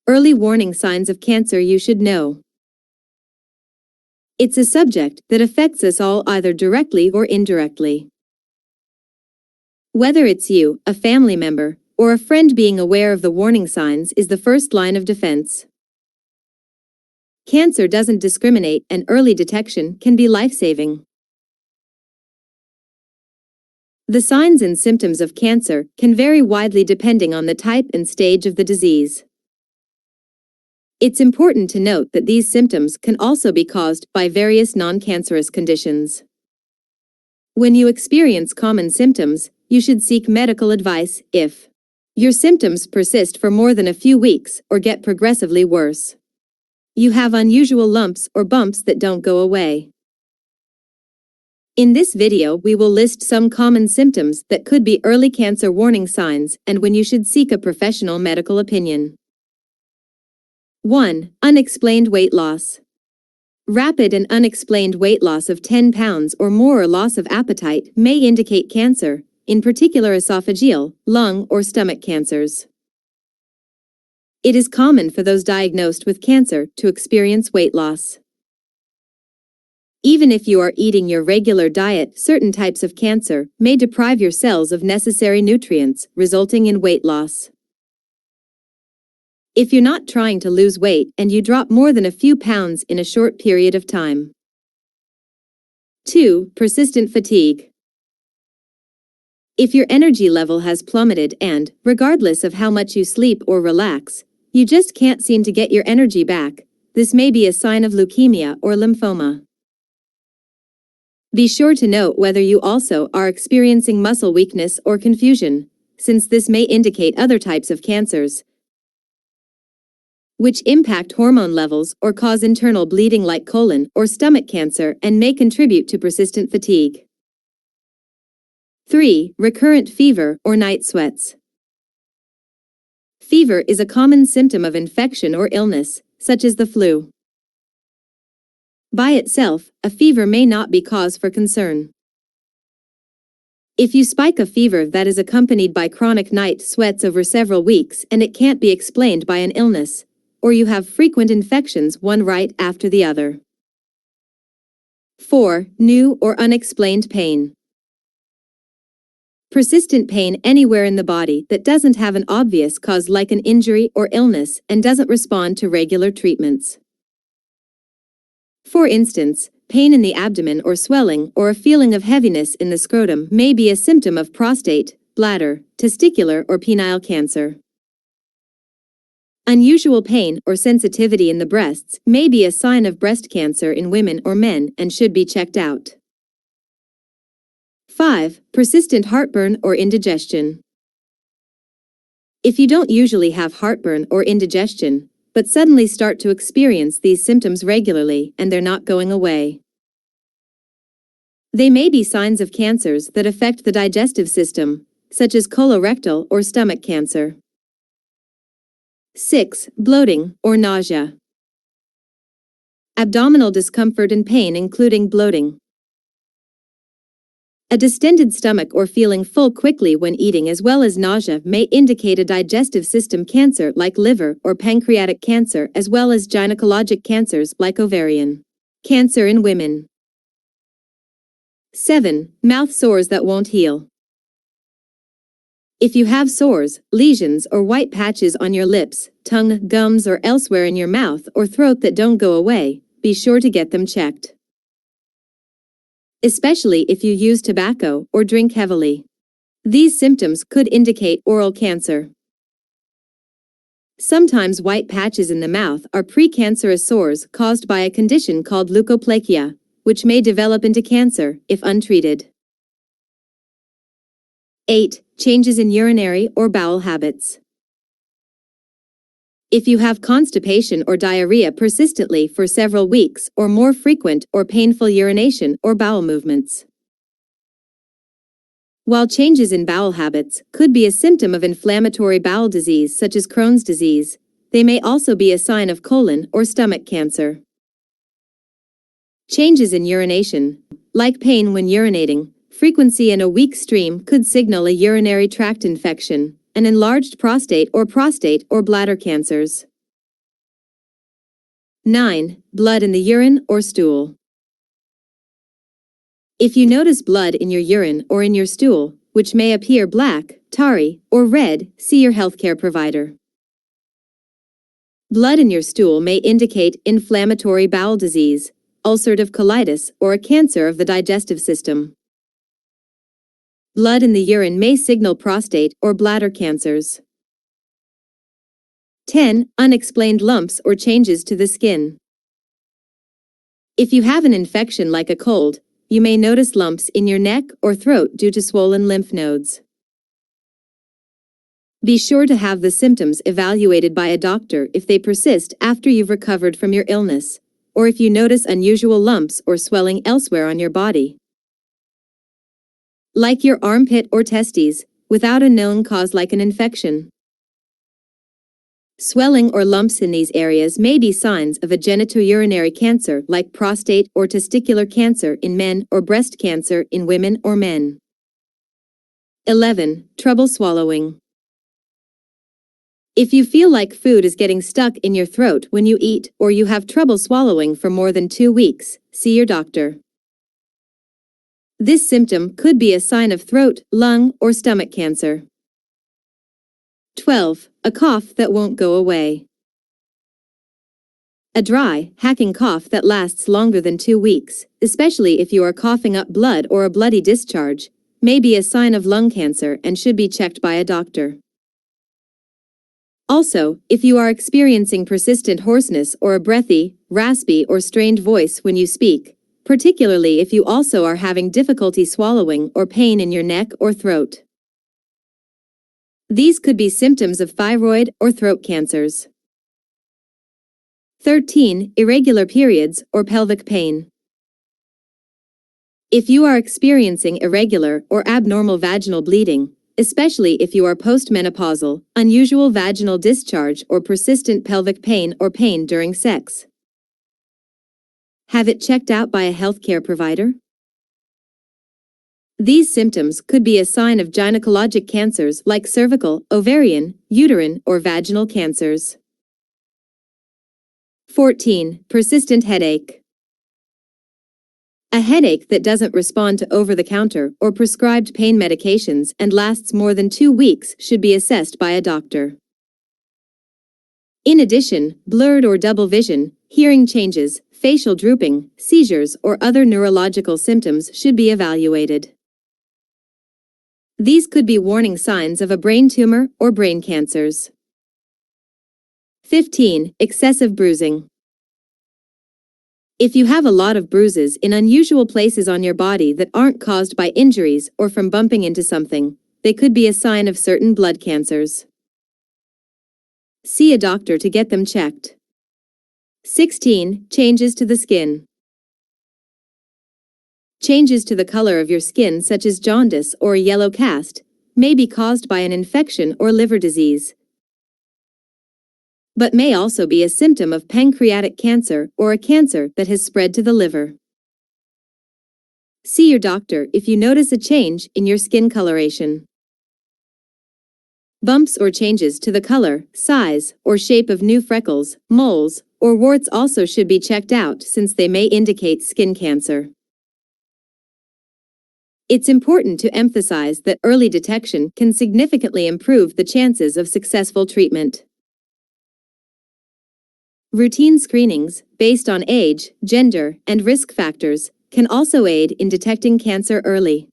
Early warning signs of cancer you should know. It's a subject that affects us all either directly or indirectly. Whether it's you, a family member, or a friend, being aware of the warning signs is the first line of defense. Cancer doesn't discriminate, and early detection can be life-saving. The signs and symptoms of cancer can vary widely depending on the type and stage of the disease. It's important to note that these symptoms can also be caused by various non-cancerous conditions. When you experience common symptoms, you should seek medical advice if your symptoms persist for more than a few weeks or get progressively worse. You have unusual lumps or bumps that don't go away. In this video, we will list some common symptoms that could be early cancer warning signs and when you should seek a professional medical opinion. 1. Unexplained weight loss. Rapid and unexplained weight loss of 10 pounds or more or loss of appetite may indicate cancer, in particular esophageal, lung, or stomach cancers. It is common for those diagnosed with cancer to experience weight loss. Even if you are eating your regular diet, certain types of cancer may deprive your cells of necessary nutrients, resulting in weight loss. If you're not trying to lose weight and you drop more than a few pounds in a short period of time. 2. Persistent fatigue. If your energy level has plummeted and, regardless of how much you sleep or relax, you just can't seem to get your energy back, this may be a sign of leukemia or lymphoma. Be sure to note whether you also are experiencing muscle weakness or confusion, since this may indicate other types of cancers, which impact hormone levels or cause internal bleeding like colon or stomach cancer and may contribute to persistent fatigue. 3. Recurrent fever or night sweats. Fever is a common symptom of infection or illness, such as the flu. By itself, a fever may not be cause for concern. If you spike a fever that is accompanied by chronic night sweats over several weeks and it can't be explained by an illness, or you have frequent infections one right after the other. 4. New or unexplained pain. Persistent pain anywhere in the body that doesn't have an obvious cause like an injury or illness and doesn't respond to regular treatments. For instance, pain in the abdomen or swelling or a feeling of heaviness in the scrotum may be a symptom of prostate, bladder, testicular or penile cancer. Unusual pain or sensitivity in the breasts may be a sign of breast cancer in women or men and should be checked out. 5. Persistent heartburn or indigestion. If you don't usually have heartburn or indigestion, but suddenly start to experience these symptoms regularly and they're not going away, they may be signs of cancers that affect the digestive system, such as colorectal or stomach cancer. 6. Bloating or nausea. Abdominal discomfort and pain including bloating. A distended stomach or feeling full quickly when eating as well as nausea may indicate a digestive system cancer like liver or pancreatic cancer as well as gynecologic cancers like ovarian cancer in women. 7. Mouth sores that won't heal. If you have sores, lesions or white patches on your lips, tongue, gums or elsewhere in your mouth or throat that don't go away, be sure to get them checked. Especially if you use tobacco or drink heavily. These symptoms could indicate oral cancer. Sometimes white patches in the mouth are precancerous sores caused by a condition called leukoplakia, which may develop into cancer if untreated. 8. Changes in urinary or bowel habits. If you have constipation or diarrhea persistently for several weeks or more frequent or painful urination or bowel movements. While changes in bowel habits could be a symptom of inflammatory bowel disease such as Crohn's disease, they may also be a sign of colon or stomach cancer. Changes in urination, like pain when urinating, frequency and a weak stream could signal a urinary tract infection, an enlarged prostate or bladder cancers. 9. Blood in the urine or stool. If you notice blood in your urine or in your stool, which may appear black, tarry, or red, see your healthcare provider. Blood in your stool may indicate inflammatory bowel disease, ulcerative colitis, or a cancer of the digestive system. Blood in the urine may signal prostate or bladder cancers. 10. Unexplained lumps or changes to the skin. If you have an infection like a cold, you may notice lumps in your neck or throat due to swollen lymph nodes. Be sure to have the symptoms evaluated by a doctor if they persist after you've recovered from your illness, or if you notice unusual lumps or swelling elsewhere on your body. Like your armpit or testes, without a known cause like an infection. Swelling or lumps in these areas may be signs of a genitourinary cancer like prostate or testicular cancer in men or breast cancer in women or men. 11. Trouble swallowing. If you feel like food is getting stuck in your throat when you eat or you have trouble swallowing for more than 2 weeks, see your doctor. This symptom could be a sign of throat, lung, or stomach cancer. 12. A cough that won't go away. A dry, hacking cough that lasts longer than 2 weeks, especially if you are coughing up blood or a bloody discharge, may be a sign of lung cancer and should be checked by a doctor. Also, if you are experiencing persistent hoarseness or a breathy, raspy, or strained voice when you speak, particularly if you also are having difficulty swallowing or pain in your neck or throat. These could be symptoms of thyroid or throat cancers. 13. Irregular periods or pelvic pain. If you are experiencing irregular or abnormal vaginal bleeding, especially if you are postmenopausal, unusual vaginal discharge, or persistent pelvic pain or pain during sex, have it checked out by a healthcare provider. These symptoms could be a sign of gynecologic cancers like cervical, ovarian, uterine, or vaginal cancers. 14. Persistent headache. A headache that doesn't respond to over-the-counter or prescribed pain medications and lasts more than 2 weeks should be assessed by a doctor. In addition, blurred or double vision, hearing changes, facial drooping, seizures, or other neurological symptoms should be evaluated. These could be warning signs of a brain tumor or brain cancers. 15. Excessive bruising. If you have a lot of bruises in unusual places on your body that aren't caused by injuries or from bumping into something, they could be a sign of certain blood cancers. See a doctor to get them checked. 16. Changes to the skin. Changes to the color of your skin, such as jaundice or a yellow cast, may be caused by an infection or liver disease, but may also be a symptom of pancreatic cancer or a cancer that has spread to the liver. See your doctor if you notice a change in your skin coloration. Bumps or changes to the color, size, or shape of new freckles, moles, or warts also should be checked out since they may indicate skin cancer. It's important to emphasize that early detection can significantly improve the chances of successful treatment. Routine screenings, based on age, gender, and risk factors, can also aid in detecting cancer early.